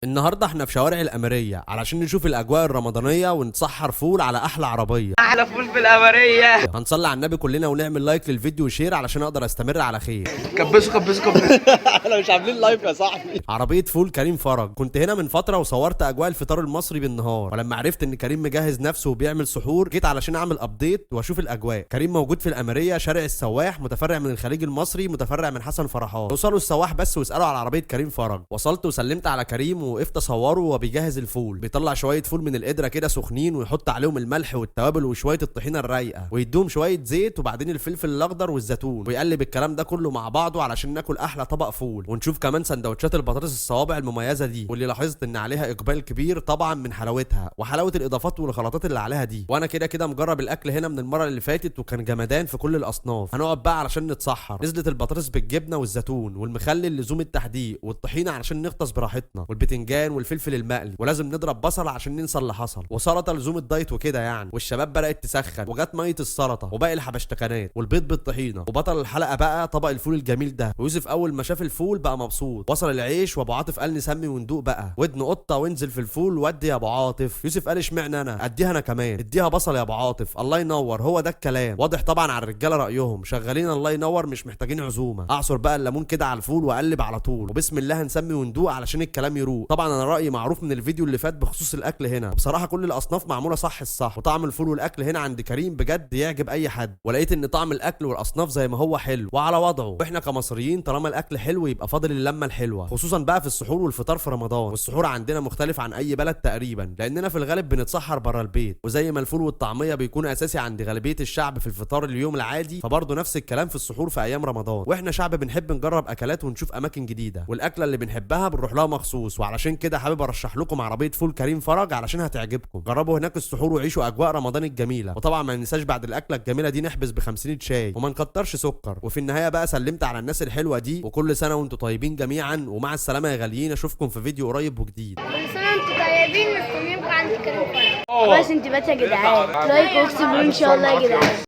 النهارده احنا في شوارع الأميرية علشان نشوف الأجواء الرمضانية ونتسحر فول على أحلى عربية. احلى فول في الأميرية. هنصلي على النبي كلنا ونعمل لايك للفيديو وشير علشان أقدر أستمر على خير. كبسوا كبسوا كبسوا. احنا مش عاملين لايف يا صاحبي. عربية فول كريم فرج. كنت هنا من فترة وصورت أجواء الفطار المصري بالنهار، ولما عرفت إن كريم مجهز نفسه وبيعمل سحور جيت علشان أعمل أبديت وأشوف الأجواء. كريم موجود في الأميرية شارع السواح، متفرع من الخليج المصري، متفرع من حسن فرحات. توصلوا السواح بس واسألوا على عربية كريم فرج. وصلت وسلمت على كريم ووقفت أصوره وهو بيجهز الفول. بيطلع شوية فول من القدرة كده سخنين ويحط عليهم الملح والتوابل وشوية الطحينة الرايقة ويدوهم شوية زيت وبعدين الفلفل الأخضر والزيتون ويقلب الكلام ده كله مع بعضه علشان ناكل أحلى طبق فول. ونشوف كمان سندوتشات البطاطس الصوابع المميزة دي واللي لاحظت إن عليها إقبال كبير طبعا من حلاوتها وحلاوة الإضافات والخلطات اللي عليها دي. وأنا كده كده مجرب الأكل هنا من المرة اللي فاتت وكان جمدان في كل الأصناف. هنقعد بقى علشان نتسحر. نزلت البطاطس بالجبنة والزيتون والمخلل لزوم التحديق والطحينة علشان نغطس براحتنا والبتنجان والفلفل المقلي، ولازم نضرب بصل عشان ننسى اللي حصل، وسلطه لزوم الدايت وكده يعني. والشباب بدات تسخن وجت ميه السلطه وباقي الحبشتكنات والبيض بالطحينه. وبطل الحلقه بقى طبق الفول الجميل ده. ويوسف اول ما شاف الفول بقى مبسوط. وصل العيش وابو عاطف قال نسمي وندوق بقى. ودن قطه وانزل في الفول ودي يا ابو عاطف. يوسف قال اشمعنى انا؟ اديها انا كمان. اديها بصل يا ابو عاطف. الله ينور، هو ده الكلام. واضح طبعا على الرجاله رايهم شغالين الله ينور، مش محتاجين عزومه. اعصر بقى الليمون كده على الفول واقلب على طول وبسم الله هنسمي وندوق علشان الكلام يروق. طبعا انا رايي معروف من الفيديو اللي فات بخصوص الاكل هنا، بصراحه كل الاصناف معموله صح الصح، وطعم الفول والاكل هنا عند كريم بجد يعجب اي حد. ولقيت ان طعم الاكل والاصناف زي ما هو حلو وعلى وضعه. واحنا كمصريين طالما الاكل حلو يبقى فاضل اللمه الحلوه، خصوصا بقى في السحور والفطار في رمضان. والسحور عندنا مختلف عن اي بلد تقريبا لاننا في الغالب بنتسحر بره البيت، وزي ما الفول والطعميه بيكون اساسي عند غالبيه الشعب في الفطار اليوم العادي، فبرضه نفس الكلام في السحور في ايام رمضان. واحنا شعب بنحب نجرب اكلات ونشوف اماكن جديده، والاكله اللي بنحبها بنروح لها مخصوص. وعلشان كده حابب ارشح لكم عربيه فول كريم فرج علشان هتعجبكم. جربوا هناك السحور وعيشوا اجواء رمضان الجميله. وطبعا ما ننساش بعد الاكله الجميله دي نحبس ب50 شاي وما نكترش سكر. وفي النهايه بقى سلمت على الناس الحلوه دي، وكل سنه وانتم طيبين جميعا ومع السلامه يا غاليين. اشوفكم في فيديو قريب وجديد. كل سنة وانتم طيبين، مستنيينكم عند كريم فرج. خلاص انتباهات يا جدعان، لايك واكسب ان شاء الله يا جدعان.